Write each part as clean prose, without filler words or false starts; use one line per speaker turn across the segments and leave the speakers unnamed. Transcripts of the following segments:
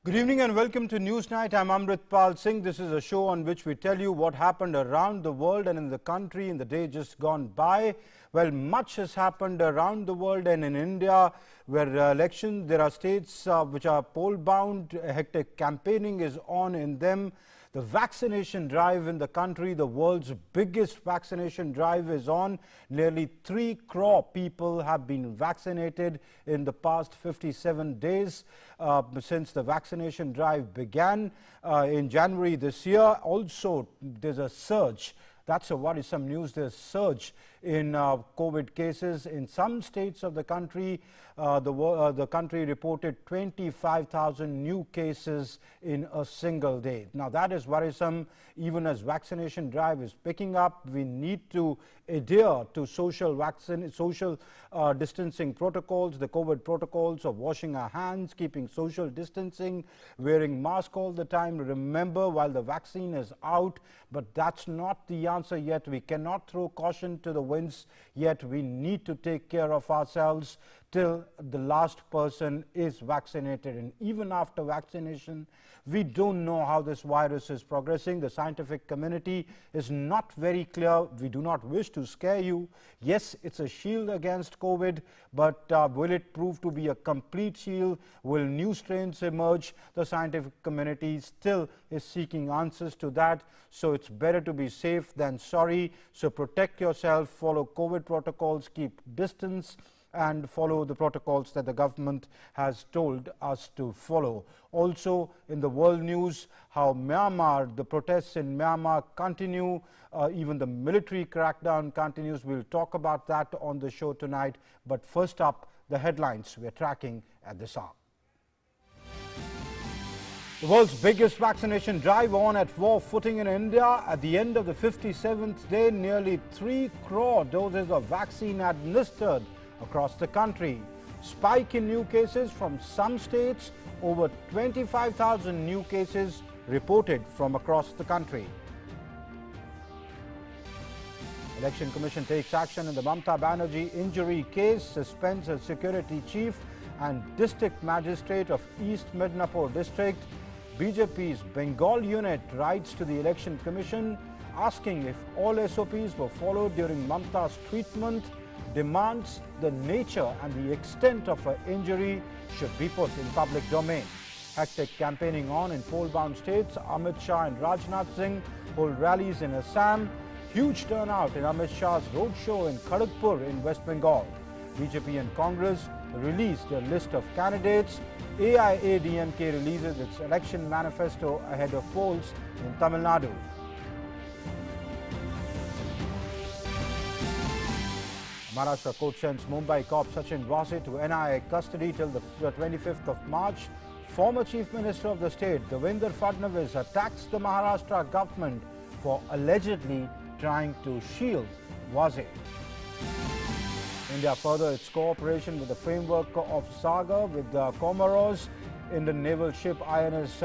Good evening and welcome to Newsnight. I'm Amritpal Singh. This is a show on which we tell you what happened around the world and in the country in the day just gone by. Well, much has happened around the world and in India, where elections, there are states which are poll-bound. Hectic campaigning is on in them. The vaccination drive in the country, the world's biggest vaccination drive, is on. Nearly 3 crore people have been vaccinated in the past 57 days since the vaccination drive began in January this year. Also, there's a surge. That's a worrisome news. There's a surge in COVID cases in some states of the country. The country reported 25,000 new cases in a single day. Now that is worrisome. Even as vaccination drive is picking up, we need to adhere to social distancing protocols, the COVID protocols of washing our hands, keeping social distancing, wearing mask all the time. Remember, while the vaccine is out, but that's not the answer yet. We cannot throw caution to the winds yet. We need to take care of ourselves till the last person is vaccinated. And even after vaccination, we don't know how this virus is progressing. The scientific community is not very clear. We do not wish to scare you. Yes, it's a shield against COVID, but will it prove to be a complete shield? Will new strains emerge? The scientific community still is seeking answers to that. So it's better to be safe than sorry. So protect yourself, follow COVID protocols, keep distance, and follow the protocols that the government has told us to follow. Also, in the world news, how Myanmar, the protests in Myanmar continue. Even the military crackdown continues. We'll talk about that on the show tonight. But first up, the headlines we're tracking at this hour. The world's biggest vaccination drive on at war footing in India. At the end of the 57th day, nearly 3 crore doses of vaccine administered across the country. Spike in new cases from some states. Over 25,000 new cases reported from across the country. Election Commission takes action in the Mamata Banerjee injury case, suspends a security chief and district magistrate of East Midnapore district. BJP's Bengal unit writes to the Election Commission asking if all SOPs were followed during Mamata's treatment, demands the nature and the extent of her injury should be put in public domain. Hectic campaigning on in poll-bound states. Amit Shah and Rajnath Singh hold rallies in Assam. Huge turnout in Amit Shah's roadshow in Kharagpur in West Bengal. BJP and Congress released a list of candidates. AIADMK releases its election manifesto ahead of polls in Tamil Nadu. Maharashtra court sends Mumbai cop Sachin Vase to NIA custody till the 25th of March. Former Chief Minister of the state, Devendra Fadnavis, attacks the Maharashtra government for allegedly trying to shield Vase. India further its cooperation with the framework of Saga with the Comoros. Indian naval ship INS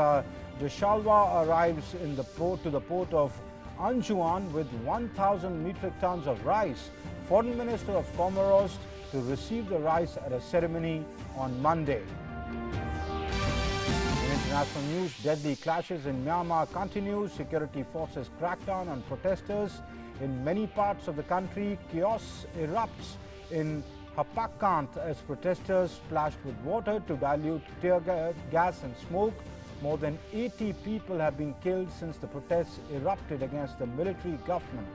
Deshalva arrives in the port of Anjuan with 1,000 metric tons of rice. Foreign Minister of Comoros to receive the rice at a ceremony on Monday. In international news, deadly clashes in Myanmar continue. Security forces crackdown on protesters. In many parts of the country, chaos erupts in Hapakant as protesters splashed with water to dilute tear gas and smoke. More than 80 people have been killed since the protests erupted against the military government.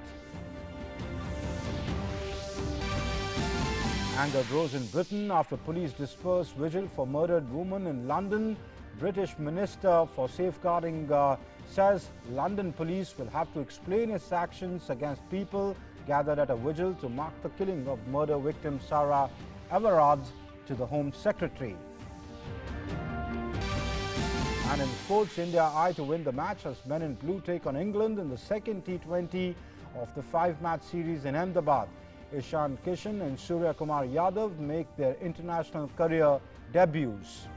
Anger grows in Britain after police disperse vigil for murdered woman in London. British Minister for Safeguarding says London police will have to explain its actions against people gathered at a vigil to mark the killing of murder victim Sarah Everard to the Home Secretary. And in sports, India eye to win the match as men in blue take on England in the second T20 of the 5-match series in Ahmedabad. Ishan Kishan and Surya Kumar Yadav make their international career debuts.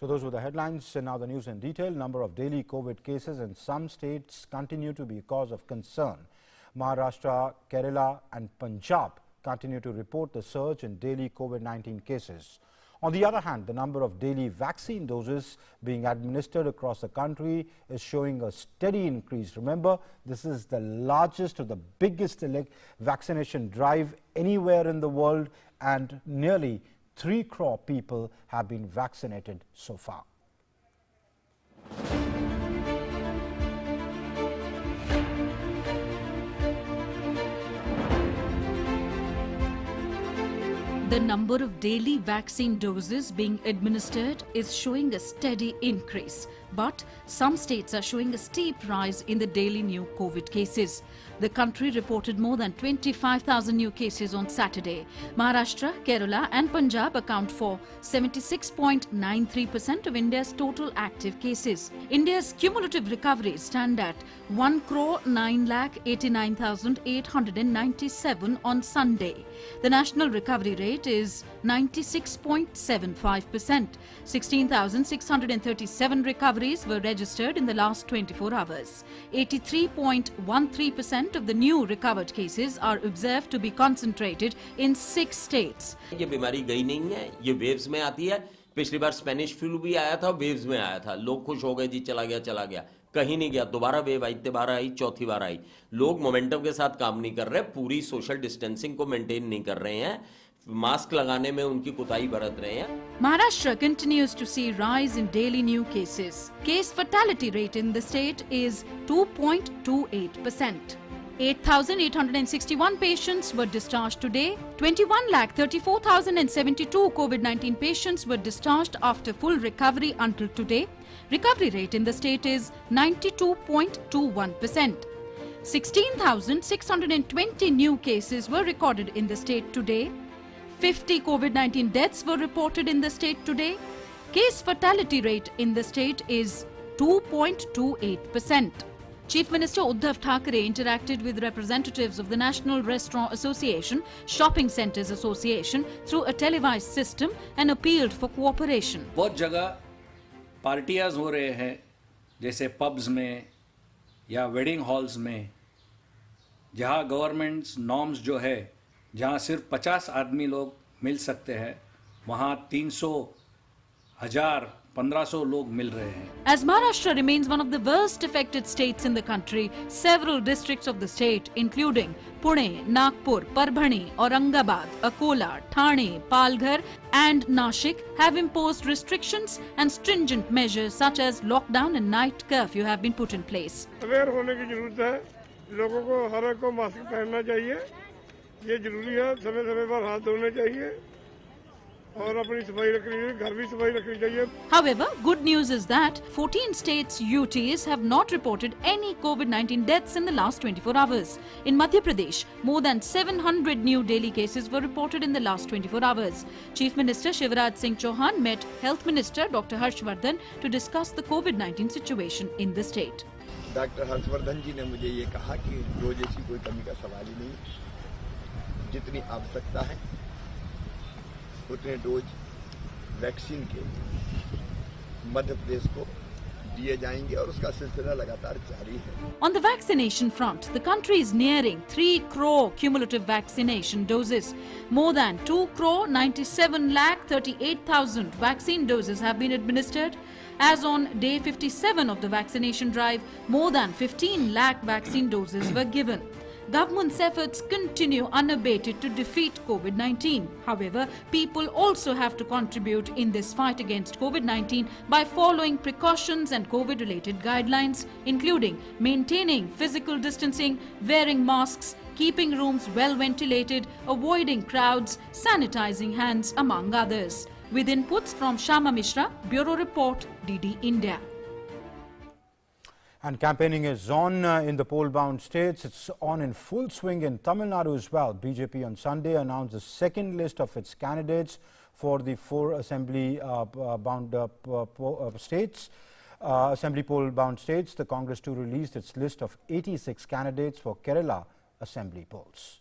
So those were the headlines, and now the news in detail. Number of daily COVID cases in some states continue to be a cause of concern. Maharashtra, Kerala and Punjab continue to report the surge in daily COVID-19 cases. On the other hand, the number of daily vaccine doses being administered across the country is showing a steady increase. Remember, this is the largest or the biggest vaccination drive anywhere in the world, and nearly 3 crore people have been vaccinated so far.
The number of daily vaccine doses being administered is showing a steady increase. But some states are showing a steep rise in the daily new COVID cases. The country reported more than 25,000 new cases on Saturday. Maharashtra, Kerala and Punjab account for 76.93% of India's total active cases. India's cumulative recoveries stand at 1,989,897 on Sunday. The national recovery rate is 96.75%. 16,637 recoveries were registered in the last 24 hours. 83.13% of the new recovered cases are observed to be concentrated in 6 states.
ये बीमारी गई नहीं है, ये waves में आती है. पिछली बार स्पेनिश फ्लू भी आया था, वेव्स में आया था. लोग खुश हो गए जी, चला गया. कहीं नहीं गया. दोबारा वेव आई, तिबारा आई, चौथी बार आई. लोग मोमेंटम के साथ काम नहीं कर रहे, पूरी सोशल डिस्टेंसिंग को मेंटेन नहीं कर रहे हैं. मास्क लगाने में उनकी कुताही बरत रहे हैं.
Maharashtra continues to see rise in daily new cases. Case fatality rate in the state is 2.28%. 8,861 patients were discharged today. 21,34,072 COVID-19 patients were discharged after full recovery until today. Recovery rate in the state is 92.21%. 16,620 new cases were recorded in the state today. 50 COVID-19 deaths were reported in the state today. Case fatality rate in the state is 2.28%. Chief Minister Uddhav Thackeray interacted with representatives of the National Restaurant Association, Shopping Centres Association through a televised system and appealed for cooperation.
बहुत जगह पार्टियां हो रहे हैं, जैसे pubs में या wedding halls में, जहां गवर्नमेंट्स नॉर्म्स जो है, जहां सिर्फ 50 आदमी लोग मिल सकते हैं, वहां 300, 1000, 1500 लोग मिल रहे हैं.
As Maharashtra remains one of the worst affected states in the country, several districts of the state, including Pune, Nagpur, Parbhani, Aurangabad, Akola, Thane, Palghar and Nashik, have imposed restrictions and stringent measures such as lockdown and night curfew have been put in place.
Aware होने की जरूरत है. लोगों को हर एक को mask पहनना चाहिए. ये जरूरी है. समय-समय पर हाथ धोने चाहिए.
However, good news is that 14 states UTs have not reported any COVID-19 deaths in the last 24 hours. In Madhya Pradesh, more than 700 new daily cases were reported in the last 24 hours. Chief Minister Shivraj Singh Chauhan met Health Minister Dr. Harshvardhan to discuss the COVID-19 situation in the state.
Doctor Harshvardhan ji ने मुझे ये कहा कि dose ऐसी कोई कमी का सवाल ही नहीं. जितनी आवश्यकता है उतने डोज वैक्सीन के मध्य प्रदेश को दिए जाएंगे और उसका सिलसिला लगातार जारी है.
On the vaccination front, the country is nearing 3 crore cumulative vaccination doses. More than 2 crore 97 lakh 38,000 vaccine doses have been administered. As on day 57 of the vaccination drive, more than 15 lakh vaccine doses were given. Government's efforts continue unabated to defeat COVID-19. However, people also have to contribute in this fight against COVID-19 by following precautions and COVID-related guidelines, including maintaining physical distancing, wearing masks, keeping rooms well ventilated, avoiding crowds, sanitizing hands, among others. With inputs from Shama Mishra, Bureau Report, DD India.
And campaigning is on in the poll-bound states. It's on in full swing in Tamil Nadu as well. BJP on Sunday announced the second list of its candidates for the 4 assembly states. Assembly poll-bound states. The Congress too released its list of 86 candidates for Kerala assembly polls.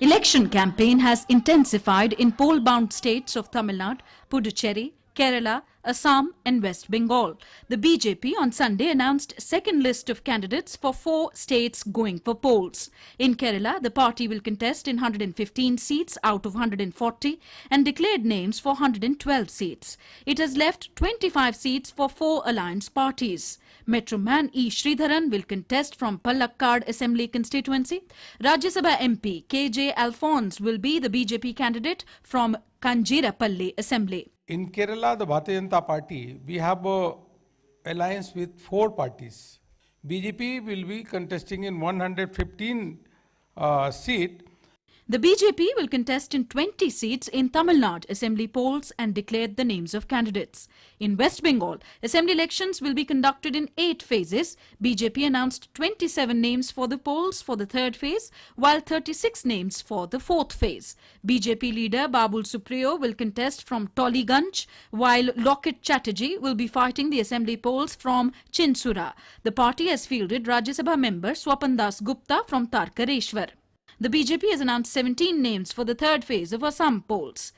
Election campaign has intensified in poll-bound states of Tamil Nadu, Puducherry, Kerala, Assam and West Bengal. The BJP on Sunday announced second list of candidates for 4 states going for polls. In Kerala, the party will contest in 115 seats out of 140 and declared names for 112 seats. It has left 25 seats for 4 alliance parties. Metroman E. Sridharan will contest from Palakkad Assembly constituency. Rajya Sabha MP K.J. Alphonse will be the BJP candidate from Kanjirapalli Assembly.
In Kerala, the Bharatiya Janata Party, we have an alliance with 4 parties. BJP will be contesting in 115 seats.
The BJP will contest in 20 seats in Tamil Nadu Assembly polls and declared the names of candidates. In West Bengal, Assembly elections will be conducted in 8 phases. BJP announced 27 names for the polls for the 3rd phase, while 36 names for the 4th phase. BJP leader Babul Supriyo will contest from Toliganj, while Lockett Chatterjee will be fighting the Assembly polls from Chinsura. The party has fielded Rajya Sabha member Swapan Das Gupta from Tarkareshwar. The BJP has announced 17 names for the 3rd phase of Assam polls.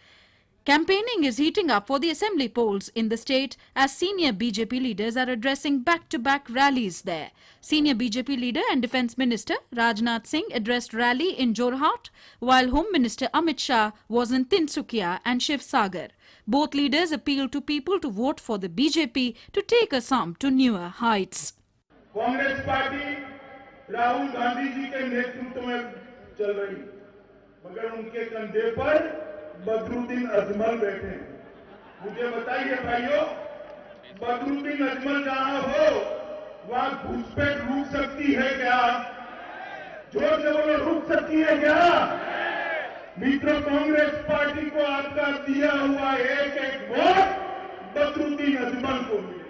Campaigning is heating up for the assembly polls in the state as senior BJP leaders are addressing back-to-back rallies there. Senior BJP leader and Defence Minister Rajnath Singh addressed rally in Jorhat, while Home Minister Amit Shah was in Tinsukia and Shivsagar. Both leaders appealed to people to vote for the BJP to take Assam to newer heights.
Congress party Rahul Gandhi ji के नेतृत्व में चल रही, मगर उनके कंधे पर बदरुद्दीन अजमल बैठे हैं। मुझे बताइए भाइयों, बदरुद्दीन अजमल जहां हो वहां घुसपैठ रुक सकती है क्या? जोर से बोलो, रुक सकती है क्या? मित्रों, कांग्रेस पार्टी को आपका दिया हुआ एक वोट बदरुद्दीन अजमल को मिले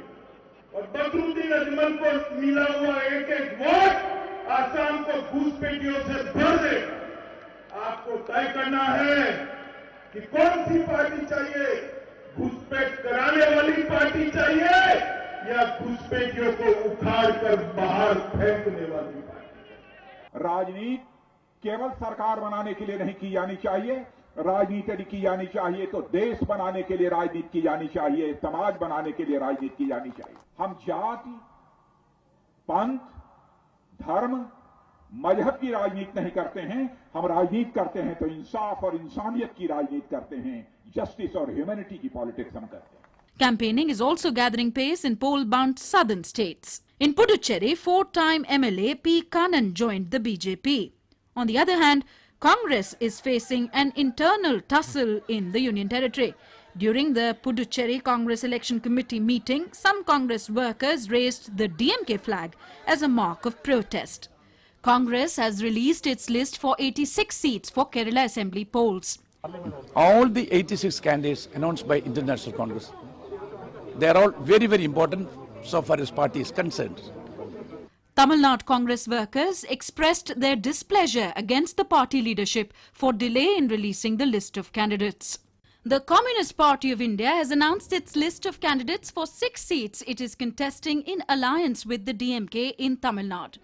और बदरुद्दीन अजमल को मिला हुआ एक वोट आसाम को घुसपैठियों से भर देगा। आपको तय करना है कि कौन सी पार्टी चाहिए, घुसपैठ कराने वाली पार्टी चाहिए या घुसपैठियों को उखाड़ कर बाहर फेंकने वाली पार्टी।
राजनीति केवल सरकार बनाने के लिए नहीं की जानी चाहिए, राजनीति की जानी चाहिए तो देश बनाने के लिए राजनीति की जानी चाहिए, समाज बनाने के लिए राजनीति की जानी चाहिए। हम जाति, पंथ, धर्म, मजहब की राजनीति नहीं करते हैं, हम राजनीति करते हैं तो इंसाफ और इंसानियत की राजनीति करते हैं, जस्टिस और ह्यूमैनिटी की पॉलिटिक्स हम करते हैं।
Campaigning is also gathering pace in poll-bound southern states. In Puducherry, 4-time MLA P. Kannan joined the BJP. On the other hand, Congress is facing an internal tussle in the Union Territory. During the Puducherry Congress Election Committee meeting, some Congress workers raised the DMK flag as a mark of protest. Congress has released its list for 86 seats for Kerala Assembly polls.
All the 86 candidates announced by International Congress, they are all very, very important so far as party is concerned.
Tamil Nadu Congress workers expressed their displeasure against the party leadership for delay in releasing the list of candidates. The Communist Party of India has announced its list of candidates for 6 seats it is contesting in alliance with the DMK in Tamil Nadu.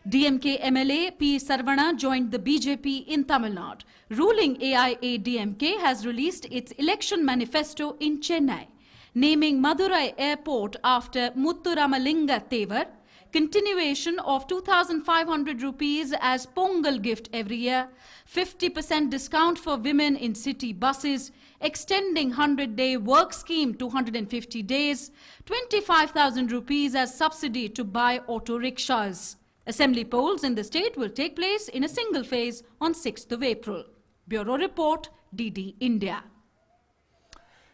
DMK MLA P. Sarvana joined the BJP in Tamil Nadu. Ruling AIADMK has released its election manifesto in Chennai, naming Madurai Airport after Muthuramalinga Thevar, continuation of 2,500 rupees as Pongal gift every year, 50% discount for women in city buses, extending 100-day work scheme to 150 days, 25,000 rupees as subsidy to buy auto rickshaws. Assembly polls in the state will take place in a single phase on 6th of April. Bureau Report, DD India.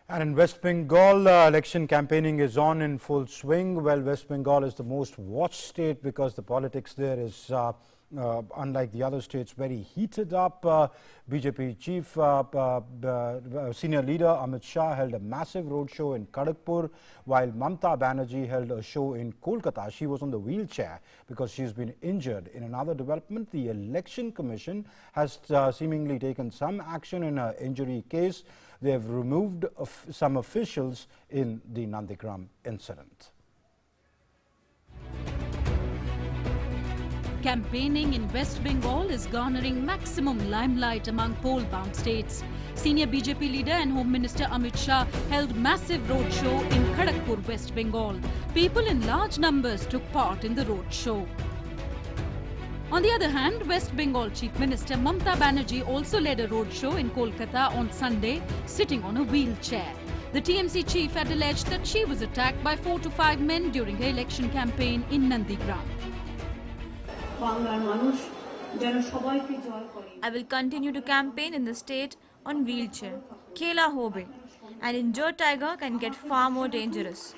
And in West Bengal, election campaigning is on in full swing. Well, West Bengal is the most watched state because the politics there is, unlike the other states, very heated up. BJP chief, senior leader Amit Shah held a massive roadshow in Kharagpur, while Mamta Banerjee held a show in Kolkata. She was on the wheelchair because she's been injured. In another development, the Election Commission has seemingly taken some action in her injury case. They have removed some officials in the Nandigram incident.
Campaigning in West Bengal is garnering maximum limelight among poll-bound states. Senior BJP leader and Home Minister Amit Shah held massive roadshow in Kharagpur, West Bengal. People in large numbers took part in the roadshow. On the other hand, West Bengal Chief Minister Mamta Banerjee also led a roadshow in Kolkata on Sunday, sitting on a wheelchair. The TMC chief had alleged that she was attacked by 4 to 5 men during her election campaign in Nandigram.
I will continue to campaign in the state on wheelchair. Khela hobe. An injured tiger can get far more dangerous.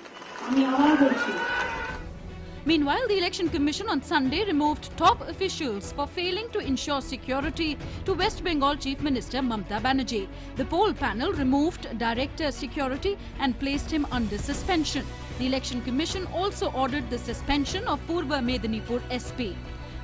Meanwhile, the Election Commission on Sunday removed top officials for failing to ensure security to West Bengal Chief Minister Mamta Banerjee. The poll panel removed Director Security and placed him under suspension. The Election Commission also ordered the suspension of Purva Medinipur SP.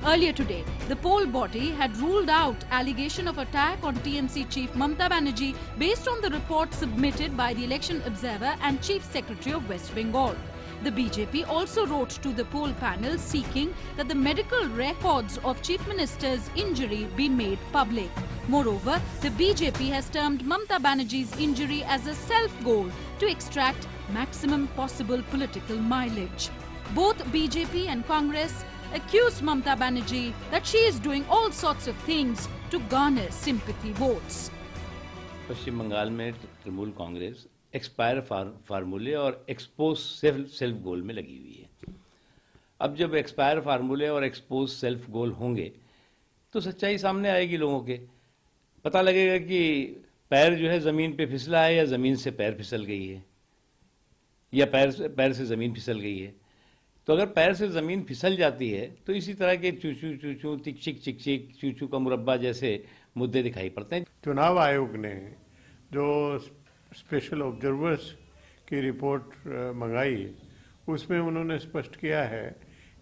Earlier today, the poll body had ruled out allegation of attack on TMC Chief Mamta Banerjee based on the report submitted by the Election Observer and Chief Secretary of West Bengal. The BJP also wrote to the poll panel seeking that the medical records of Chief Minister's injury be made public. Moreover, the BJP has termed Mamta Banerjee's injury as a self-goal to extract maximum possible political mileage. Both BJP and Congress accused Mamta Banerjee that she is doing all sorts of things to garner sympathy votes.
पश्चिम बंगाल में Trinamool Congress expire फार्मूले और expose self goal में लगी हुई है। अब जब expire फार्मूले और एक्सपोज सेल्फ गोल होंगे तो सच्चाई सामने आएगी, लोगों के पता लगेगा कि पैर जो है ज़मीन पे फिसला है या ज़मीन से पैर फिसल गई है या पैर से ज़मीन फिसल गई है। तो अगर पैर से ज़मीन फिसल जाती है तो इसी तरह के चूचू चूचू चिक चिक चूचू का मुरब्बा जैसे मुद्दे दिखाई पड़ते हैं।
चुनाव आयोग ने जो स्पेशल ऑब्जर्वर्स की रिपोर्ट मंगाई उसमें उन्होंने स्पष्ट किया है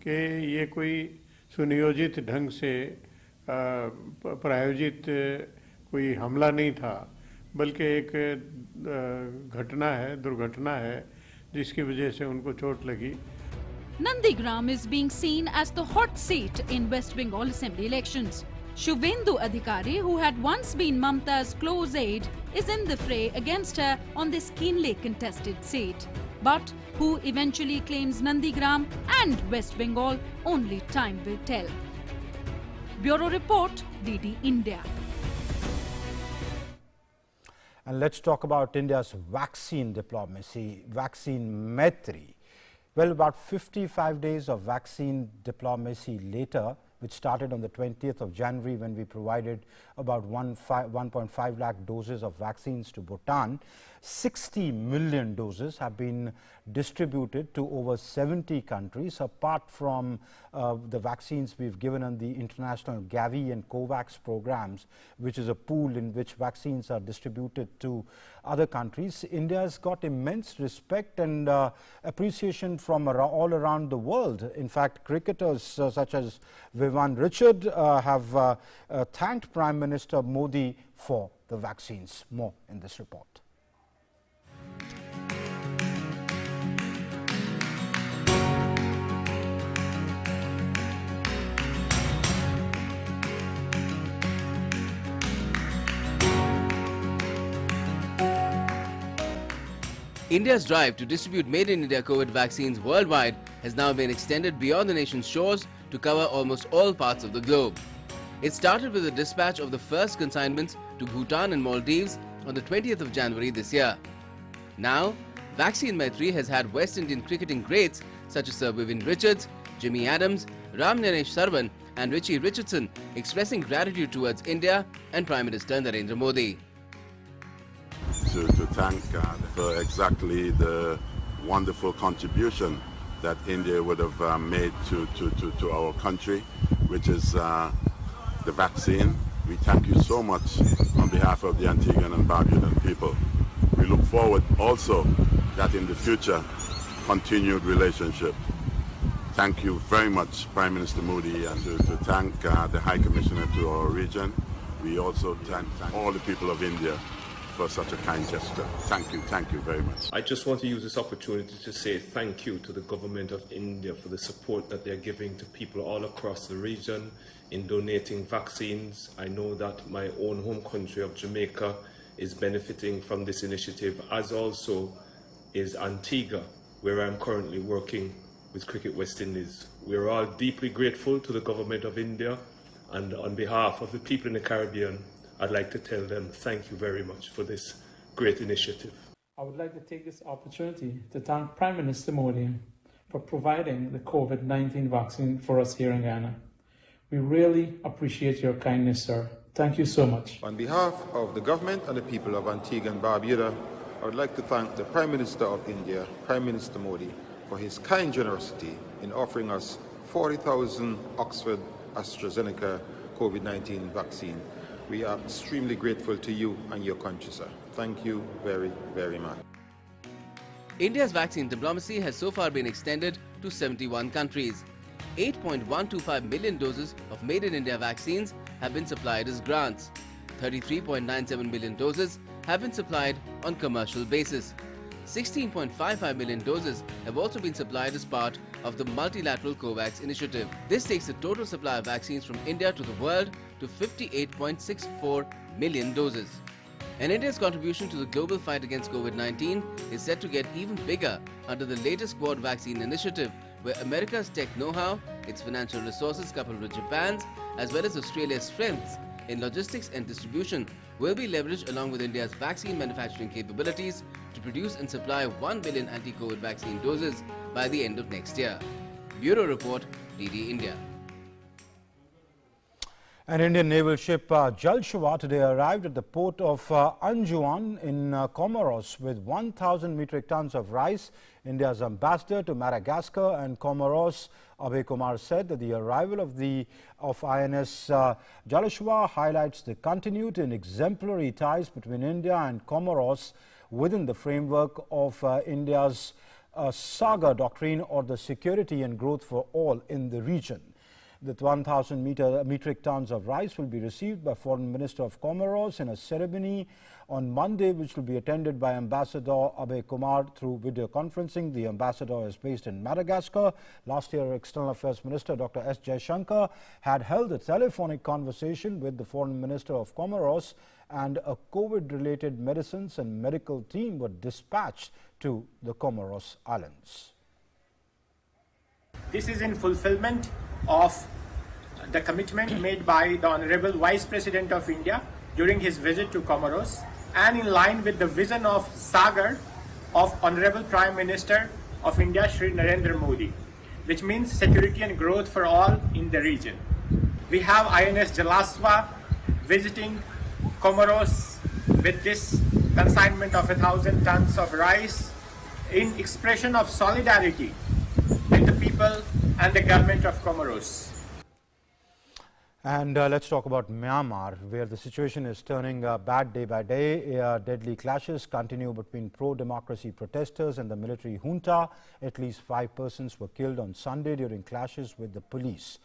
कि ये कोई सुनियोजित ढंग से प्रायोजित कोई हमला नहीं था, बल्कि एक घटना है, दुर्घटना है जिसकी वजह से उनको चोट लगी।
Nandigram is being seen as the hot seat in West Bengal Assembly elections. Shubhendu Adhikari, who had once been Mamta's close aide, is in the fray against her on this keenly contested seat. But who eventually claims Nandigram and West Bengal, only time will tell. Bureau Report, DD India.
And let's talk about India's vaccine diplomacy, vaccine Maitri. Well, about 55 days of vaccine diplomacy later, which started on the 20th of January when we provided about 1.5 lakh doses of vaccines to Bhutan, 60 million doses have been distributed to over 70 countries, apart from the vaccines we've given on the international Gavi and COVAX programs, which is a pool in which vaccines are distributed to other countries. India's got immense respect and appreciation from all around the world. In fact, cricketers such as Vivian Richard have thanked Prime Minister Modi for the vaccines. More in this report.
India's drive to distribute made-in-India COVID vaccines worldwide has now been extended beyond the nation's shores to cover almost all parts of the globe. It started with the dispatch of the first consignments to Bhutan and Maldives on the 20th of January this year. Now, Vaccine Maitri has had West Indian cricketing greats such as Sir Vivian Richards, Jimmy Adams, Ram Naresh Sarwan and Richie Richardson expressing gratitude towards India and Prime Minister Narendra Modi.
To thank for exactly the wonderful contribution that India would have made to our country, which is the vaccine. We thank you so much on behalf of the Antiguan and Barbudan people. We look forward also that in the future, continued relationship. Thank you very much, Prime Minister Modi, and to thank the High Commissioner to our region. We also thank all the people of India for such a kind gesture. Thank you very much.
I just want to use this opportunity to say thank you to the government of India for the support that they're giving to people all across the region in donating vaccines. I know that my own home country of Jamaica is benefiting from this initiative, as also is Antigua, where I'm currently working with Cricket West Indies. We're all deeply grateful to the government of India, and on behalf of the people in the Caribbean, I'd like to tell them thank you very much for this great initiative.
I would like to take this opportunity to thank Prime Minister Modi for providing the COVID-19 vaccine for us here in Ghana. We really appreciate your kindness, sir. Thank you so much.
On behalf of the government and the people of Antigua and Barbuda, I would like to thank the Prime Minister of India, Prime Minister Modi, for his kind generosity in offering us 40,000 Oxford AstraZeneca COVID-19 vaccine. We are extremely grateful to you and your country, sir. Thank you very, very much.
India's vaccine diplomacy has so far been extended to 71 countries. 8.125 million doses of Made in India vaccines have been supplied as grants. 33.97 million doses have been supplied on commercial basis. 16.55 million doses have also been supplied as part of the multilateral COVAX initiative. This takes the total supply of vaccines from India to the world to 58.64 million doses. And India's contribution to the global fight against COVID-19 is set to get even bigger under the latest Quad Vaccine initiative, where America's tech know-how, its financial resources coupled with Japan's, as well as Australia's strengths in logistics and distribution will be leveraged along with India's vaccine manufacturing capabilities to produce and supply 1 billion anti-COVID vaccine doses by the end of next year. Bureau Report, DD India.
An Indian naval ship, Jal Shiva, today arrived at the port of Anjouan in Comoros with 1,000 metric tons of rice. India's ambassador to Madagascar and Comoros, Abhay Kumar, said that the arrival of INS Jal Shiva highlights the continued and exemplary ties between India and Comoros within the framework of India's Saga doctrine, or the security and growth for all in the region. The 1,000 metric tons of rice will be received by Foreign Minister of Comoros in a ceremony on Monday, which will be attended by Ambassador Abhay Kumar through video conferencing. The ambassador is based in Madagascar. Last year, External Affairs Minister Dr. S. Jaishankar had held a telephonic conversation with the Foreign Minister of Comoros, and a COVID-related medicines and medical team were dispatched to the Comoros Islands.
This is in fulfillment of the commitment made by the Honorable Vice President of India during his visit to Comoros, and in line with the vision of Sagar of Honorable Prime Minister of India, Shri Narendra Modi, which means security and growth for all in the region. We have INS Jalaswa visiting Comoros with this consignment of 1,000 tons of rice in expression of solidarity with the people and the government of Comoros.
And let's talk about Myanmar, where the situation is turning bad day by day. Deadly clashes continue between pro-democracy protesters and the military junta. At least 5 persons were killed on Sunday during clashes with the police.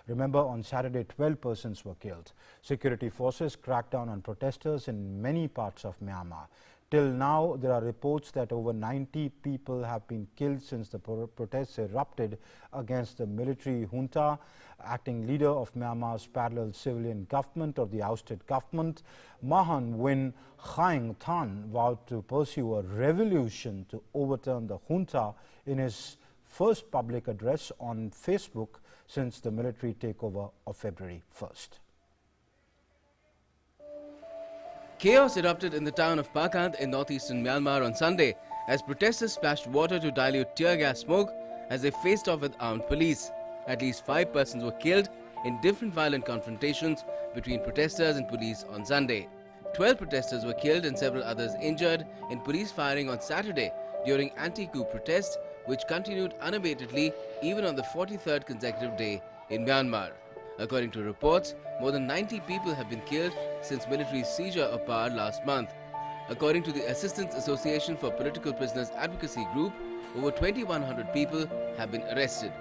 Remember, on Saturday, 12 persons were killed. Security forces cracked down on protesters in many parts of Myanmar. Till now, there are reports that over 90 people have been killed since the protests erupted against the military junta. Acting leader of Myanmar's parallel civilian government, or the ousted government, Mahan Win Khaing Than, vowed to pursue a revolution to overturn the junta in his first public address on Facebook since the military takeover of February 1st.
Chaos erupted in the town of Pakant in northeastern Myanmar on Sunday as protesters splashed water to dilute tear gas smoke as they faced off with armed police. At least 5 persons were killed in different violent confrontations between protesters and police on Sunday. 12 protesters were killed and several others injured in police firing on Saturday during anti-coup protests, which continued unabatedly even on the 43rd consecutive day in Myanmar. According to reports, more than 90 people have been killed since military seizure of power last month. According to the Assistance Association for Political Prisoners Advocacy Group, over 2,100 people have been arrested.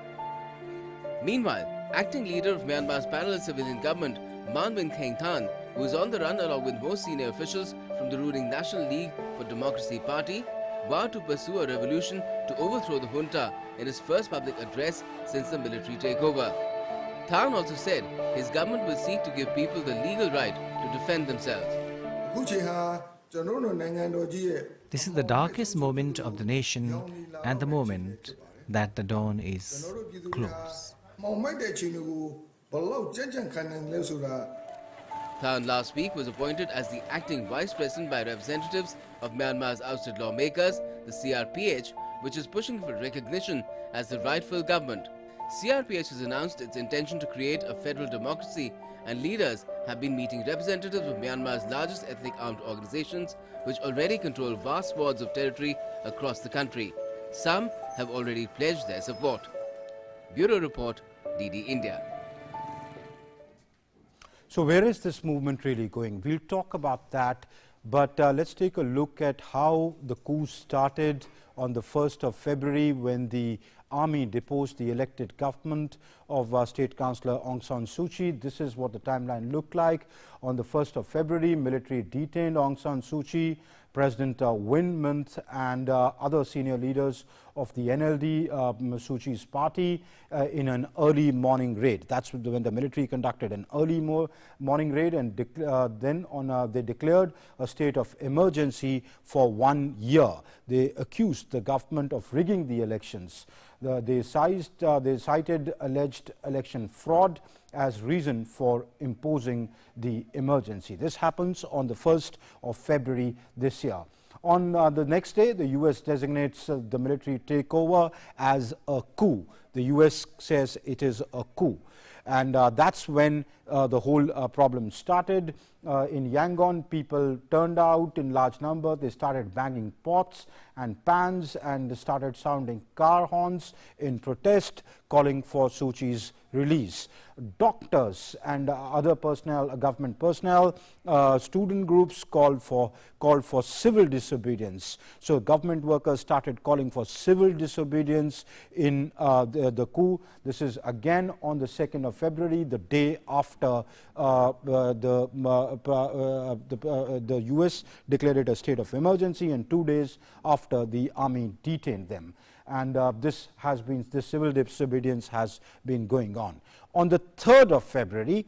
Meanwhile, acting leader of Myanmar's parallel civilian government, Man Win Khaing Than, who is on the run along with most senior officials from the ruling National League for Democracy Party, vowed to pursue a revolution to overthrow the junta in his first public address since the military takeover. Than also said his government will seek to give people the legal right to defend themselves.
This is the darkest moment of the nation and the moment that the dawn is close.
Than last week was appointed as the acting vice president by representatives of Myanmar's ousted lawmakers, the CRPH, which is pushing for recognition as the rightful government. CRPH has announced its intention to create a federal democracy, and leaders have been meeting representatives of Myanmar's largest ethnic armed organizations, which already control vast swaths of territory across the country. Some have already pledged their support. Bureau Report, DD India.
So where is this movement really going? We'll talk about that, but let's take a look at how the coup started on the 1st of February when the army deposed the elected government of State Councillor Aung San Suu Kyi. This is what the timeline looked like. On the 1st of February, military detained Aung San Suu Kyi, President Win Myint and other senior leaders of the NLD, Suu Kyi's party, in an early morning raid. That's when the military conducted an early morning raid, and then they declared a state of emergency for 1 year. They accused the government of rigging the elections. They cited alleged election fraud as reason for imposing the emergency. This happens on the 1st of February this year. On the next day, the US designates the military takeover as a coup. The US says it is a coup. And that's when the whole problem started. In Yangon, people turned out in large number. They started banging pots and pans and started sounding car horns in protest, calling for Suu Kyi's release. Doctors and other personnel, government personnel, student groups called for civil disobedience. So government workers started calling for civil disobedience in the coup. This is again on the 2nd of February, the day after the US declared it a state of emergency, and 2 days after the army detained them. And this civil disobedience has been going on. On the 3rd of February,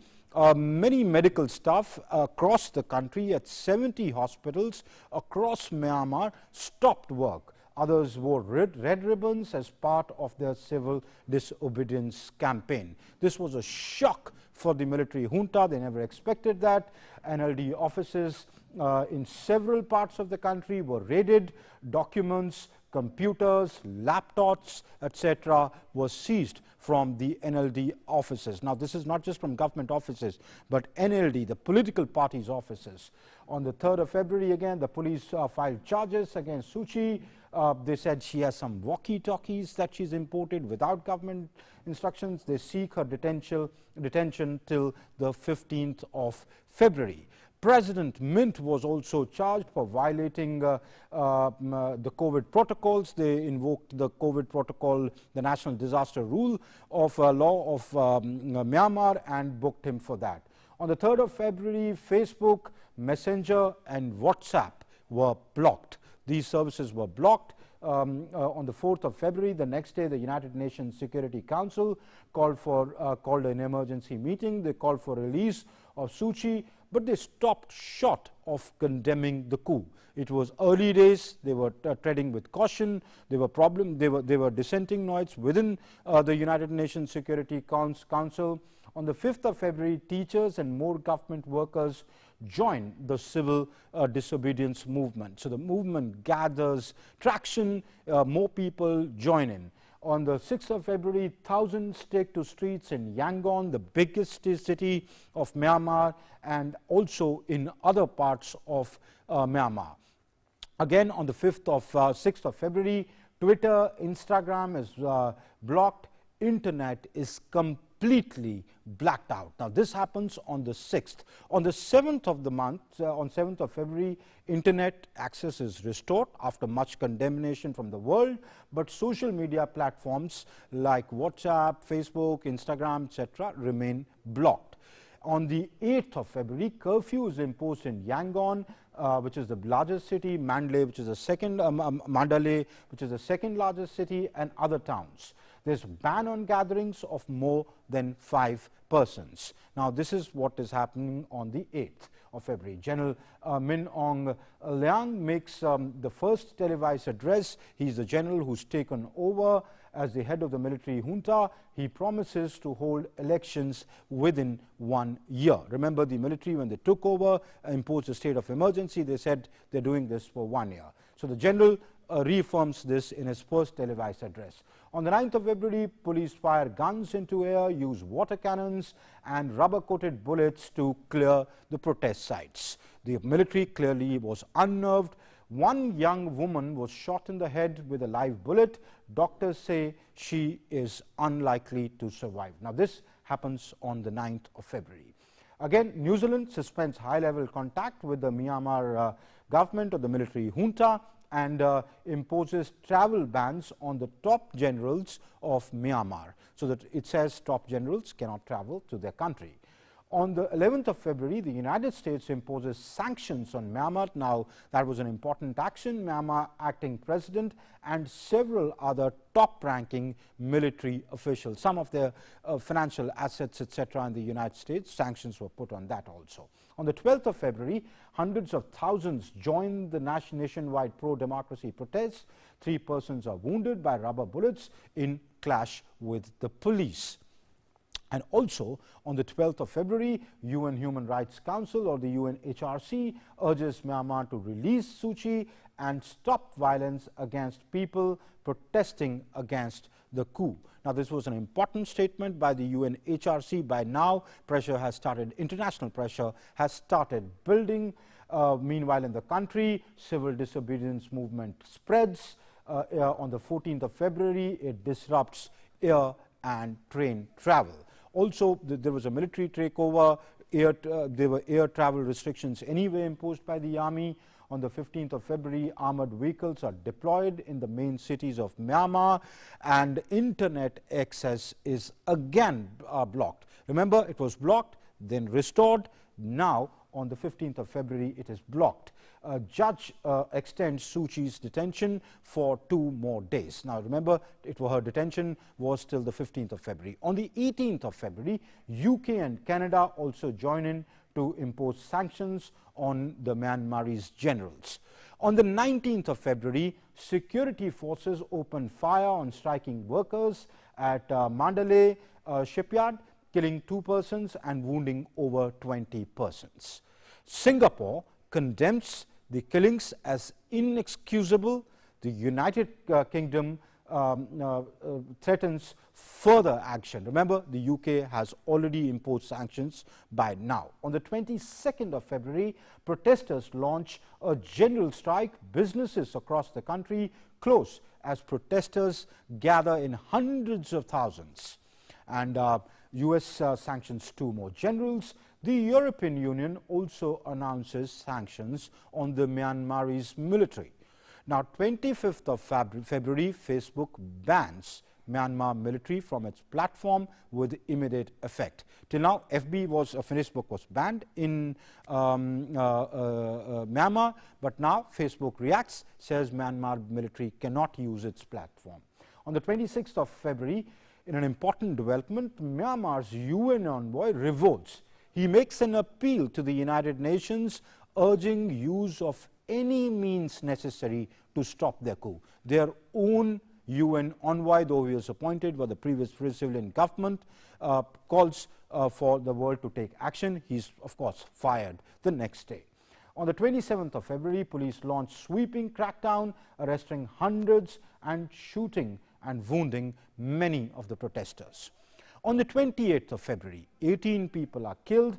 many medical staff across the country at 70 hospitals across Myanmar stopped work. Others wore red ribbons as part of their civil disobedience campaign. This was a shock for the military junta. They never expected that. NLD offices in several parts of the country were raided. Documents, computers, laptops, etc. were seized from the NLD offices. Now, this is not just from government offices, but NLD, the political party's offices. On the 3rd of February, again, the police filed charges against Suu Kyi. They said she has some walkie-talkies that she's imported without government instructions. They seek her detention till the 15th of February. President Myint was also charged for violating the COVID protocols. They invoked the COVID protocol, the national disaster rule of law of Myanmar, and booked him for that. On the 3rd of February, Facebook, Messenger and WhatsApp were blocked. These services were blocked. On the 4th of February, the next day, the United Nations Security Council called an emergency meeting. They called for release of Suu Kyi, but they stopped short of condemning the coup. It was early days. They were treading with caution. There were dissenting noise within the United Nations Security Council. On the 5th of February, teachers and more government workers joined the civil disobedience movement. So the movement gathers traction, more people join in. On the 6th of February, thousands take to streets in Yangon, the biggest city of Myanmar, and also in other parts of Myanmar. Again, on the 6th of February, Twitter, Instagram is blocked. Internet is completely blacked out. Now, this happens on the 6th. On the 7th of the month, on 7th of February, internet access is restored after much condemnation from the world, but social media platforms like WhatsApp, Facebook, Instagram, etc. remain blocked. On the 8th of February, curfew is imposed in Yangon, which is the largest city, Mandalay, which is the second largest city, and other towns. There's a ban on gatherings of more than 5 persons. Now, this is what is happening on the 8th. of February. General Min Aung Hlaing makes the first televised address. He's the general who's taken over as the head of the military junta. He promises to hold elections within 1 year. Remember, the military, when they took over, imposed a state of emergency. They said they're doing this for 1 year. So the general reaffirms this in his first televised address. On the 9th of February, police fire guns into air, use water cannons and rubber-coated bullets to clear the protest sites. The military clearly was unnerved. One young woman was shot in the head with a live bullet. Doctors say she is unlikely to survive. Now, this happens on the 9th of February. Again, New Zealand suspends high-level contact with the Myanmar government or the military junta and imposes travel bans on the top generals of Myanmar, so that it says top generals cannot travel to their country. On the 11th of February, the United States imposes sanctions on Myanmar. Now, that was an important action. Myanmar acting president and several other top-ranking military officials, some of their financial assets, etc., in the United States, sanctions were put on that also. On the 12th of February, hundreds of thousands joined the nationwide pro-democracy protests. 3 persons are wounded by rubber bullets in clash with the police. And also, on the 12th of February, UN Human Rights Council or the UNHRC urges Myanmar to release Suu Kyi and stop violence against people protesting against the coup. Now, this was an important statement by the UNHRC. By now, pressure has started, international pressure has started building. Meanwhile, in the country, civil disobedience movement spreads. On the 14th of February, it disrupts air and train travel. Also, there was a military takeover. There were air travel restrictions anyway imposed by the army. On the 15th of February, armored vehicles are deployed in the main cities of Myanmar, and internet access is again blocked. Remember, it was blocked, then restored. Now, on the 15th of February, it is blocked. A judge extends Suu Kyi's detention for 2 more days. Now, remember, her detention was till the 15th of February. On the 18th of February, UK and Canada also join in to impose sanctions on the Myanmarese generals. On the 19th of February, security forces opened fire on striking workers at Mandalay shipyard, killing 2 persons and wounding over 20 persons. Singapore condemns the killings as inexcusable. The United Kingdom threatens further action. Remember, the UK has already imposed sanctions by now. On the 22nd of February, protesters launch a general strike. Businesses across the country close as protesters gather in hundreds of thousands. And US sanctions 2 more generals. The European Union also announces sanctions on the Myanmarese military. Now, 25th of February, Facebook bans Myanmar military from its platform with immediate effect. Till now, Facebook was banned in Myanmar, but now Facebook reacts, says Myanmar military cannot use its platform. On the 26th of February, in an important development, Myanmar's UN envoy revolts. He makes an appeal to the United Nations, urging use of any means necessary to stop their coup. Their own UN envoy, though he was appointed by the previous civilian government, calls for the world to take action. He's, of course, fired the next day. On the 27th of February, police launched sweeping crackdown, arresting hundreds and shooting and wounding many of the protesters. On the 28th of February, 18 people are killed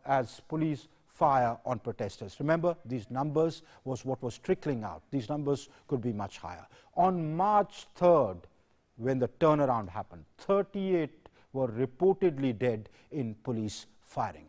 as police fire on protesters. Remember, these numbers was what was trickling out. These numbers could be much higher. On March 3rd, when the turnaround happened, 38 were reportedly dead in police firing.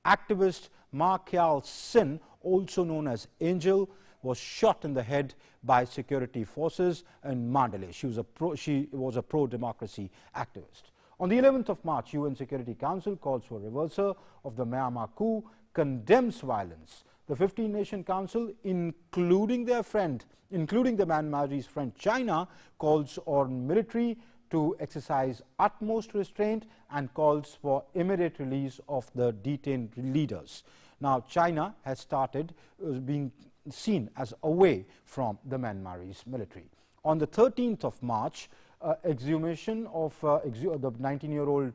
Activist Ma Khyal Sin, also known as Angel, was shot in the head by security forces in Mandalay. She was a pro-democracy activist. On the 11th of March, UN Security Council calls for reversal of the Myanmar coup, condemns violence. The 15-nation council, including the Myanmarese friend China, calls on military to exercise utmost restraint and calls for immediate release of the detained leaders. Now, China has started being seen as away from the Myanmarese military. On the 13th of March, exhumation of the 19-year-old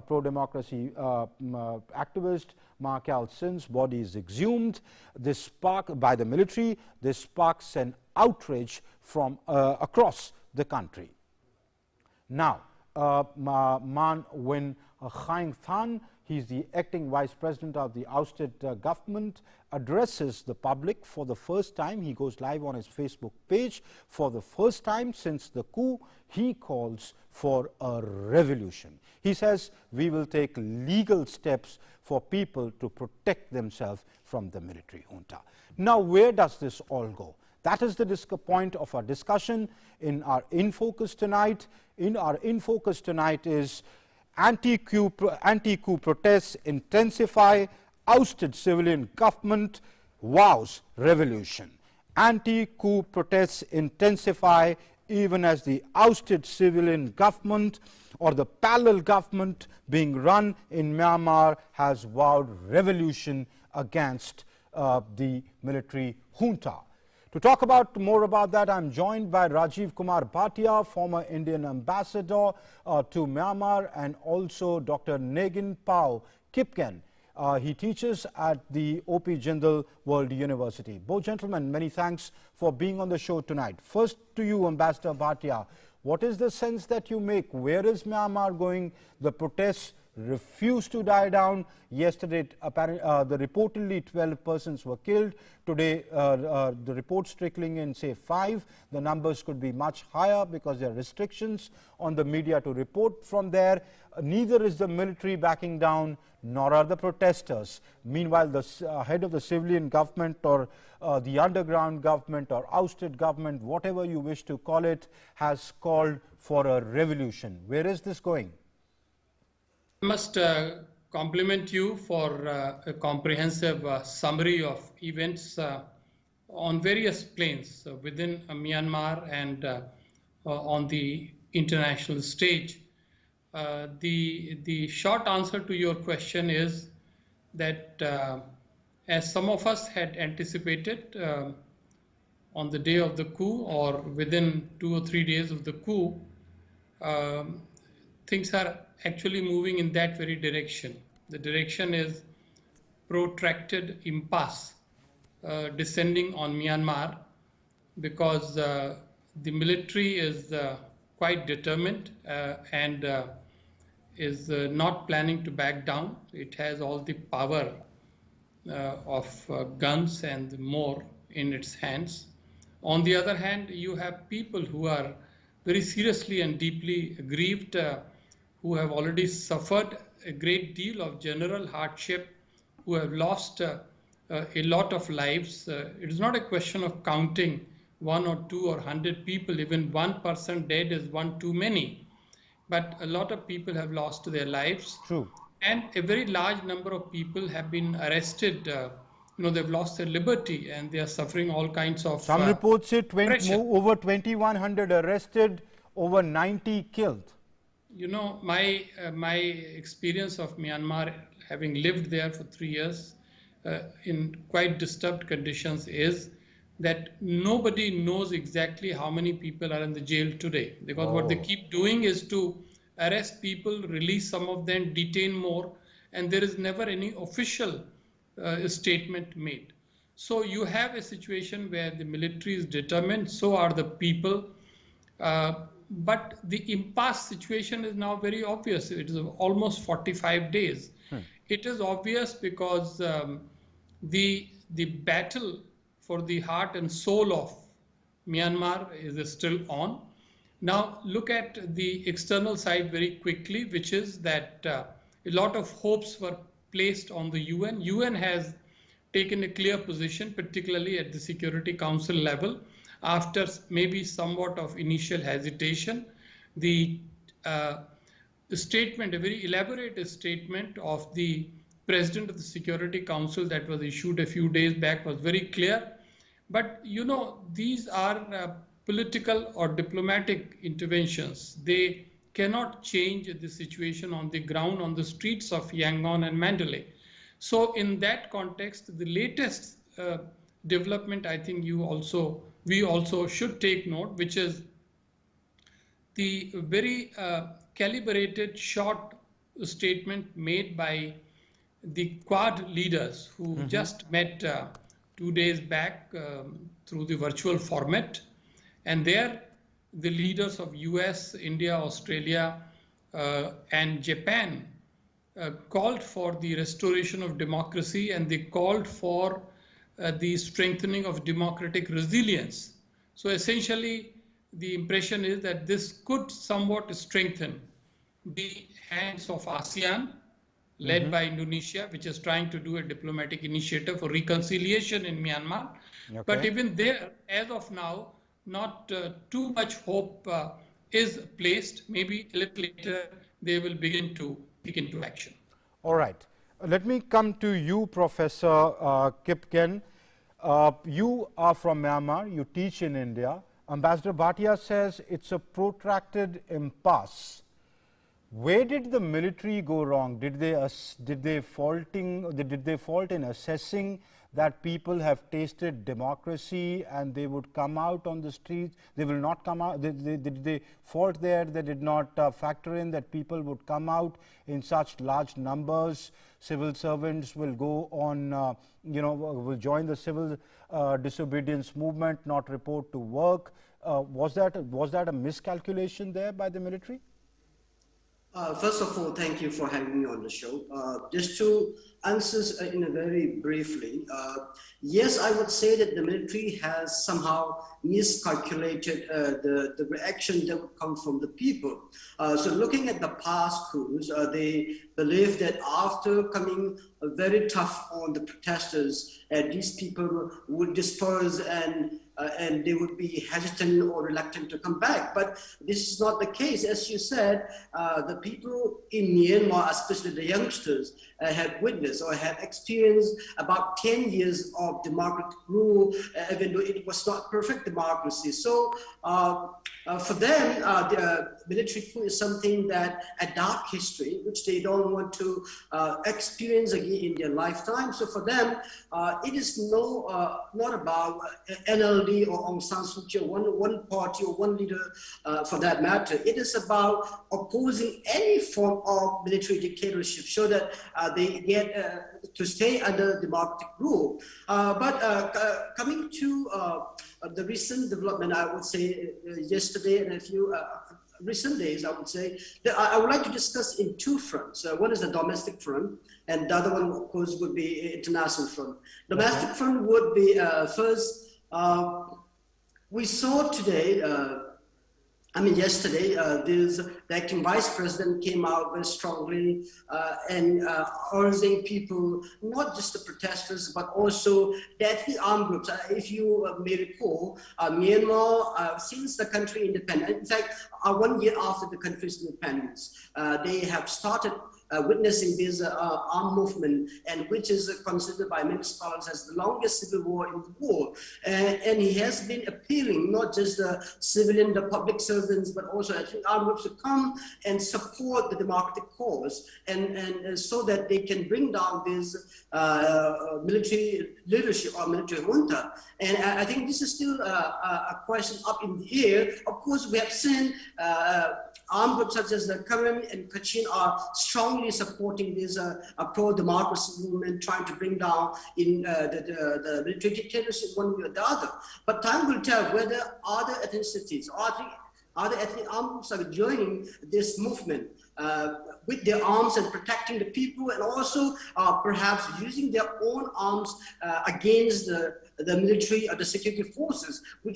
pro-democracy activist Ma Kal Sin's body is exhumed. This spark by the military. This sparks an outrage from across the country. Now, Man Win Khaing Than, he's the acting vice president of the ousted government, addresses the public for the first time. He goes live on his Facebook page. For the first time since the coup, he calls for a revolution. He says, we will take legal steps for people to protect themselves from the military junta. Now, where does this all go? That is the point of our discussion in our In Focus tonight. In our In Focus tonight is anti-coup protests intensify, ousted civilian government vows revolution. Anti-coup protests intensify even as the ousted civilian government or the parallel government being run in Myanmar has vowed revolution against the military junta. To talk more about that, I am joined by Rajiv Kumar Bhatia, former Indian ambassador to Myanmar, and also Dr. Negin Pao Kipken. He teaches at the O.P. Jindal World University. Both gentlemen, many thanks for being on the show tonight. First to you, Ambassador Bhatia, what is the sense that you make? Where is Myanmar going? The protests refuse to die down. Yesterday, the reportedly 12 persons were killed. Today, the reports trickling in say 5. The numbers could be much higher because there are restrictions on the media to report from there. Neither is the military backing down, nor are the protesters. Meanwhile, the head of the civilian government or the underground government or ousted government, whatever you wish to call it, has called for a revolution. Where is this going?
I must compliment you for a comprehensive summary of events on various planes within Myanmar and on the international stage. The short answer to your question is that as some of us had anticipated on the day of the coup or within 2 or 3 days of the coup, things are actually moving in that very direction. The direction is protracted impasse descending on Myanmar because the military is quite determined and is not planning to back down. It has all the power of guns and more in its hands. On the other hand, you have people who are very seriously and deeply aggrieved, who have already suffered a great deal of general hardship, who have lost a lot of lives. It is not a question of counting 1 or 2 or 100 people. Even 1 person dead is one too many. But a lot of people have lost their lives.
True.
And a very large number of people have been arrested. They've lost their liberty and they are suffering all kinds of
Some reports say over 2,100 arrested, over 90 killed.
My experience of Myanmar, having lived there for 3 years in quite disturbed conditions, is that nobody knows exactly how many people are in the jail today, because what they keep doing is to arrest people, release some of them, detain more, and there is never any official statement made. So you have a situation where the military is determined, so are the people. But the impasse situation is now very obvious. It is almost 45 days. It is obvious because the battle for the heart and soul of Myanmar is still on. Now look at the external side very quickly, which is that a lot of hopes were placed on the UN. UN has taken a clear position, particularly at the Security Council level. After maybe somewhat of initial hesitation, the statement, a very elaborate statement of the President of the Security Council that was issued a few days back was very clear. But these are political or diplomatic interventions. They cannot change the situation on the ground, on the streets of Yangon and Mandalay. So in that context, the latest development, I think we also should take note, which is the very calibrated short statement made by the Quad leaders who just met 2 days back through the virtual format. And there the leaders of US, India, Australia and Japan called for the restoration of democracy, and they called for the strengthening of democratic resilience. So essentially, the impression is that this could somewhat strengthen the hands of ASEAN, led by Indonesia, which is trying to do a diplomatic initiative for reconciliation in Myanmar.
Okay.
But even there, as of now, not too much hope is placed. Maybe a little later, they will begin to kick into action.
All right. Let me come to you, Professor Kipken. You are from Myanmar. You teach in India. Ambassador Bhatia says it's a protracted impasse. Where did the military go wrong? Did they fault in assessing that people have tasted democracy and they would come out on the streets? They will not come out. Did they fault there? They did not factor in that people would come out in such large numbers. Civil servants will go on, will join the civil disobedience movement, not report to work. Was that a miscalculation there by the military?
First of all, thank you for having me on the show. Just to answer in a very briefly, yes, I would say that the military has somehow miscalculated the reaction that would come from the people. So looking at the past coups, they believe that after coming very tough on the protesters, these people would disperse and they would be hesitant or reluctant to come back. But this is not the case. As you said, the people in Myanmar, especially the youngsters, have witnessed or have experienced about 10 years of democratic rule, even though it was not perfect democracy. So for them, the military coup is something that a dark history, which they don't want to experience again in their lifetime. So for them, it is not about NLD or Aung San Suu Kyi, one party or one leader for that matter. It is about opposing any form of military dictatorship so that they get to stay under democratic rule. But coming to the recent development, I would say yesterday and a few recent days, I would say, that I would like to discuss in two fronts. One is the domestic front, and the other one, of course, would be international front. Domestic front would be first, we saw today, yesterday, the acting vice president came out very strongly and urging people, not just the protesters, but also the ethnic armed groups. If you may recall, Myanmar, since the country independence, in fact, 1 year after the country's independence, they have started witnessing this armed movement, and which is considered by many scholars as the longest civil war in the world. And he has been appealing not just the civilian, the public servants, but also ethnic armed groups to come and support the democratic cause, and so that they can bring down this military leadership or military junta. And I think this is still a question up in the air. Of course, we have seen armed groups such as the Karen and Kachin are strongly supporting this pro-democracy movement, trying to bring down in the military dictatorship one way or the other. But time will tell whether other ethnicities or other ethnic armed groups are joining this movement with their arms and protecting the people, and also perhaps using their own arms against the military or the security forces, who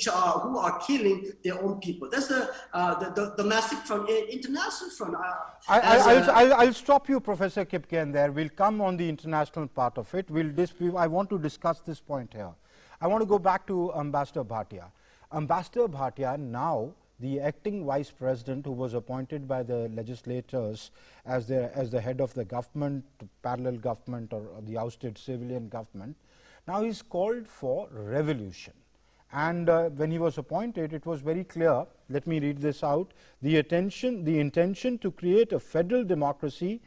are killing their own people. That's the domestic front. International front.
I'll stop you, Professor Kipken, there. We'll come on the international part of it. I want to discuss this point here. I want to go back to Ambassador Bhatia. Ambassador Bhatia, now the acting vice president, who was appointed by the legislators as the head of the government, parallel government, or the ousted civilian government, now he's called for revolution. And when he was appointed, it was very clear. Let me read this out. The intention to create a federal democracy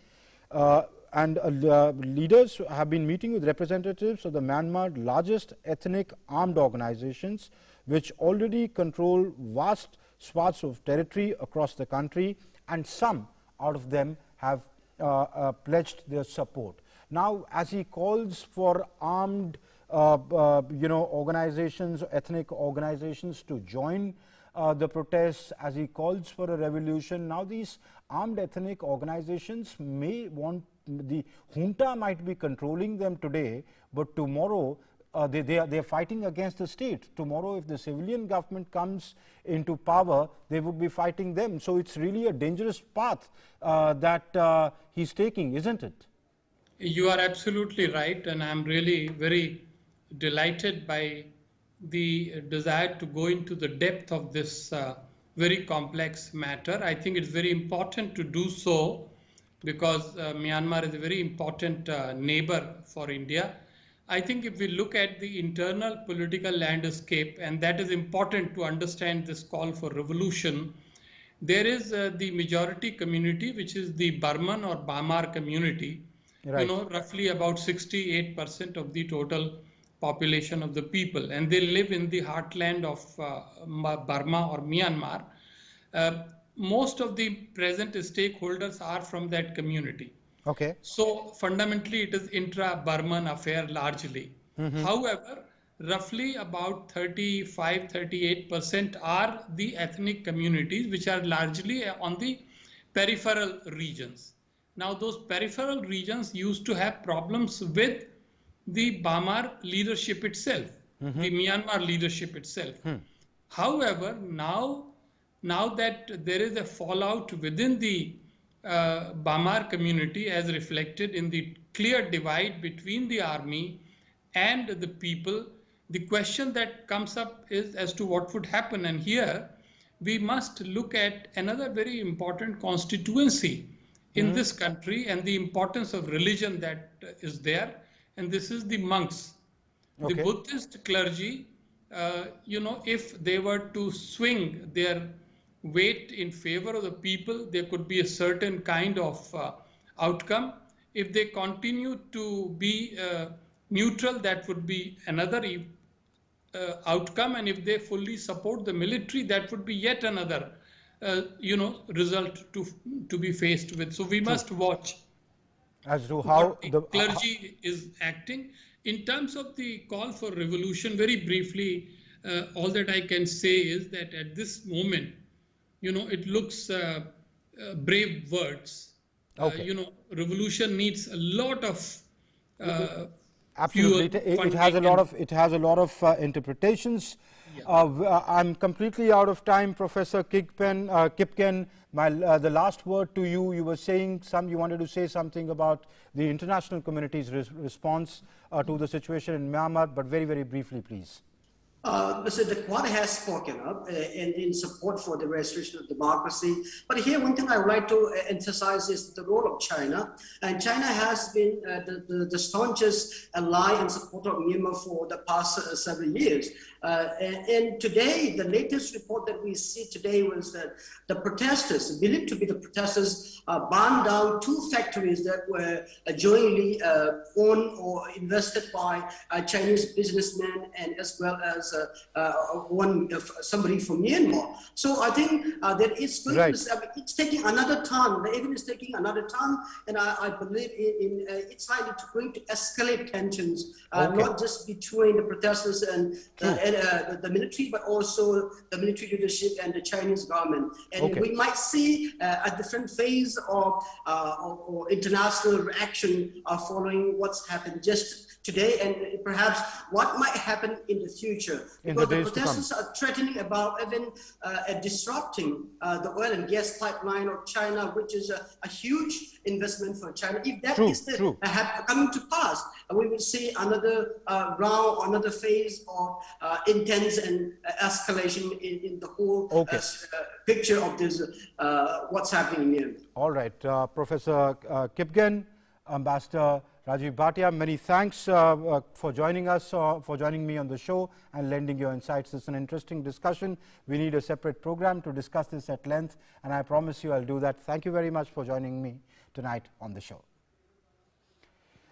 leaders have been meeting with representatives of the Myanmar's largest ethnic armed organizations, which already control vast swaths of territory across the country, and some out of them have pledged their support. Now, as he calls for armed organizations, ethnic organizations to join the protests, as he calls for a revolution, now these armed ethnic organizations may want, the junta might be controlling them today, but tomorrow they are fighting against the state. Tomorrow, if the civilian government comes into power, they would be fighting them. So it's really a dangerous path that he's taking, isn't it?
You are absolutely right, and I'm really very delighted by the desire to go into the depth of this very complex matter. I think it's very important to do so because Myanmar is a very important neighbor for India. I think if we look at the internal political landscape, and that is important to understand this call for revolution, there is the majority community, which is the Burman or Bamar community, right. Roughly about 68% of the total population of the people, and they live in the heartland of Burma or Myanmar. Most of the present stakeholders are from that community.
Okay.
So fundamentally, it is intra-Burman affair largely. However, roughly about 35–38% are the ethnic communities which are largely on the peripheral regions. Now, those peripheral regions used to have problems with the Bamar leadership itself, the Myanmar leadership itself. However, now that there is a fallout within the Bamar community, as reflected in the clear divide between the army and the people, the question that comes up is as to what would happen. And here we must look at another very important constituency in this country and the importance of religion that is there. And this is the monks. Okay. The Buddhist clergy, if they were to swing their weight in favor of the people, there could be a certain kind of outcome. If they continue to be neutral, that would be another outcome. And if they fully support the military, that would be yet another, result to be faced with. So we must watch
as to how
the clergy is acting. In terms of the call for revolution, very briefly, all that I can say is that at this moment, it looks brave words. Okay. Revolution needs a lot of
absolutely. It has a lot of interpretations. Yeah. I'm completely out of time, Professor Kipken. The last word to you. You were saying you wanted to say something about the international community's response to the situation in Myanmar, but very, very briefly, please.
So the Quad has spoken up in support for the restoration of democracy. But here, one thing I would like to emphasize is the role of China. And China has been the staunchest ally and supporter of Myanmar for the past several years. And today, the latest report that we see today was that the protesters, believed to be the protesters, burned down 2 factories that were jointly owned or invested by Chinese businessmen and as well as somebody from Myanmar. So I think that it's going it's taking another turn. The event is taking another turn, and I believe it's likely going to escalate tensions, not just between the protesters and the military, but also the military leadership and the Chinese government. And we might see a different phase of international reaction following what's happened just today, and perhaps what might happen in the future. Because the protesters are threatening about even disrupting the oil and gas pipeline of China, which is a huge investment for China. If that is coming to pass, we will see another round, another phase of intense and escalation in the whole picture of this, what's happening in Myanmar.
All right, Professor Kipken, Ambassador Rajiv Bhatia, many thanks for joining us, for joining me on the show and lending your insights. It's an interesting discussion. We need a separate program to discuss this at length, and I promise you I'll do that. Thank you very much for joining me tonight on the show.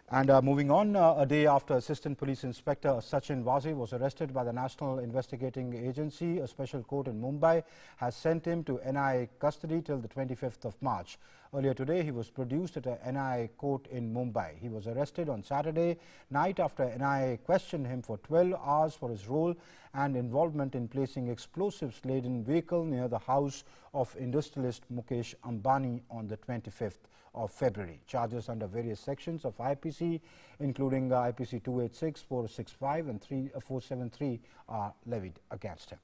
And moving on, a day after Assistant Police Inspector Sachin Wazi was arrested by the National Investigating Agency, a special court in Mumbai has sent him to NIA custody till the 25th of March. Earlier today, he was produced at a NIA court in Mumbai. He was arrested on Saturday night after NIA questioned him for 12 hours for his role and involvement in placing explosives-laden vehicle near the house of industrialist Mukesh Ambani on the 25th of February. Charges under various sections of IPC, including IPC 286, 465 and 473 are levied against him.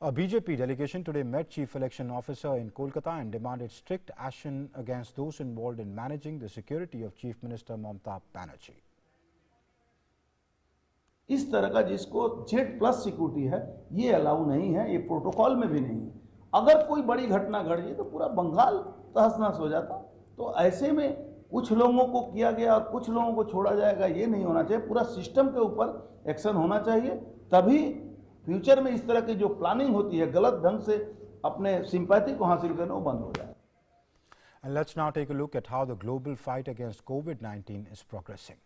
A BJP delegation today met Chief Election Officer in Kolkata and demanded strict action against those involved in managing the security of Chief Minister Mamata Banerjee.
इस तरह का जिसको Z+ security है ये allow नहीं है, ये protocol में भी नहीं है। अगर कोई बड़ी घटना घट जाए तो पूरा बंगाल तहस-नहस हो जाता। तो ऐसे में कुछ लोगों को किया गया और कुछ लोगों को छोड़ा जाएगा, ये नहीं होना चाहिए। पूरा सिस्टम के ऊपर एक्शन होना चाहिए, तभी फ्यूचर में इस तरह की जो प्लानिंग होती है गलत ढंग से अपने सिंपैथी को हासिल करना वो बंद हो जाए।
And let's now take a look at how the global fight against COVID-19 is progressing.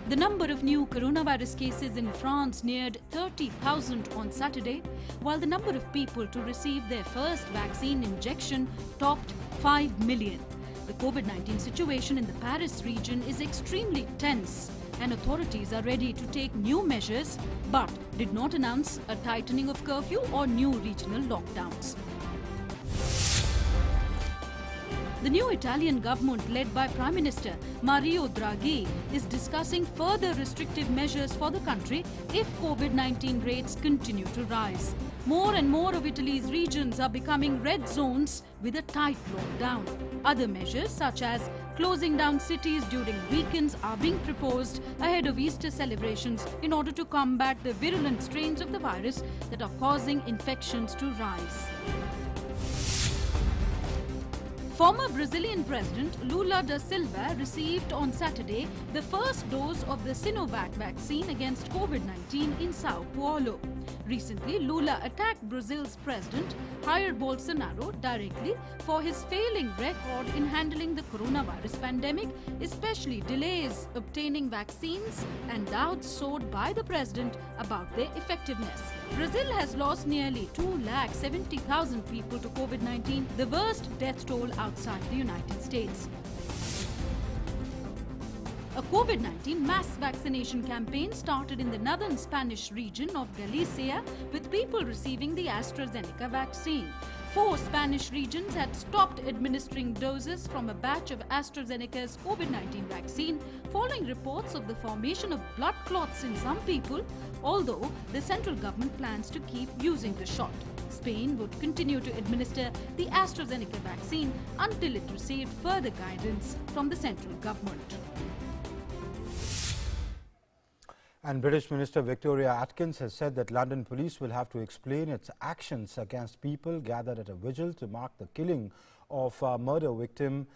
The number of new coronavirus cases in France neared 30,000 on Saturday, while the number of people to receive their first vaccine injection topped 5 million. The COVID-19 situation in the Paris region is extremely tense, and authorities are ready to take new measures, but did not announce a tightening of curfew or new regional lockdowns. The new Italian government, led by Prime Minister Mario Draghi, is discussing further restrictive measures for the country if COVID-19 rates continue to rise. More and more of Italy's regions are becoming red zones with a tight lockdown. Other measures, such as closing down cities during weekends, are being proposed ahead of Easter celebrations in order to combat the virulent strains of the virus that are causing infections to rise. Former Brazilian President Lula da Silva received on Saturday the first dose of the Sinovac vaccine against COVID-19 in Sao Paulo. Recently, Lula attacked Brazil's president, Jair Bolsonaro, directly for his failing record in handling the coronavirus pandemic, especially delays obtaining vaccines and doubts sowed by the president about their effectiveness. Brazil has lost nearly 270,000 people to COVID-19, the worst death toll outside the United States. A COVID-19 mass vaccination campaign started in the northern Spanish region of Galicia with people receiving the AstraZeneca vaccine. 4 Spanish regions had stopped administering doses from a batch of AstraZeneca's COVID-19 vaccine following reports of the formation of blood clots in some people, although the central government plans to keep using the shot. Spain would continue to administer the AstraZeneca vaccine until it received further guidance from the central government.
And British Minister Victoria Atkins has said that London police will have to explain its actions against people gathered at a vigil to mark the killing of murder victim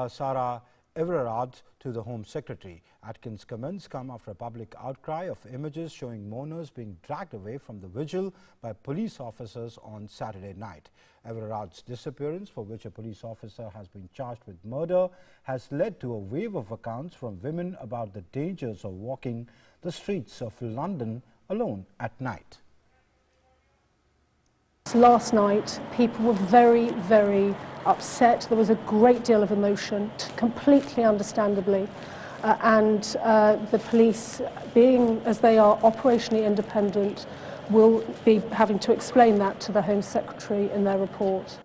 Sarah Everard to the Home Secretary. Atkins' comments come after a public outcry of images showing mourners being dragged away from the vigil by police officers on Saturday night. Everard's disappearance, for which a police officer has been charged with murder, has led to a wave of accounts from women about the dangers of walking the streets of London alone at night.
Last night, people were very, very upset. There was a great deal of emotion, completely understandably. And the police, being as they are operationally independent, will be having to explain that to the Home Secretary in their report.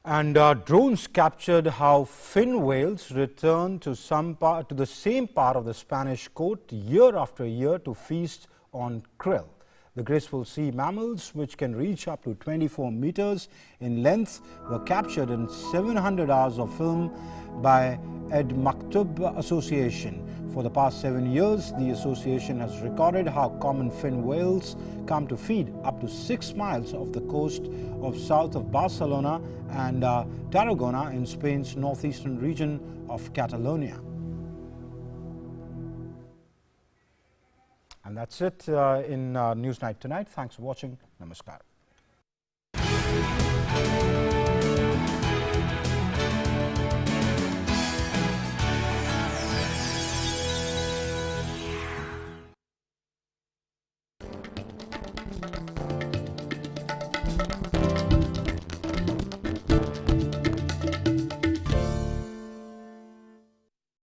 And drones captured how fin whales return to the same part of the Spanish coast year after year to feast on krill. The graceful sea mammals, which can reach up to 24 meters in length, were captured in 700 hours of film by Ed Maktub Association. For the past 7 years, the association has recorded how common fin whales come to feed up to 6 miles off the coast of south of Barcelona and Tarragona in Spain's northeastern region of Catalonia. And that's it in Newsnight tonight. Thanks for watching. Namaskar.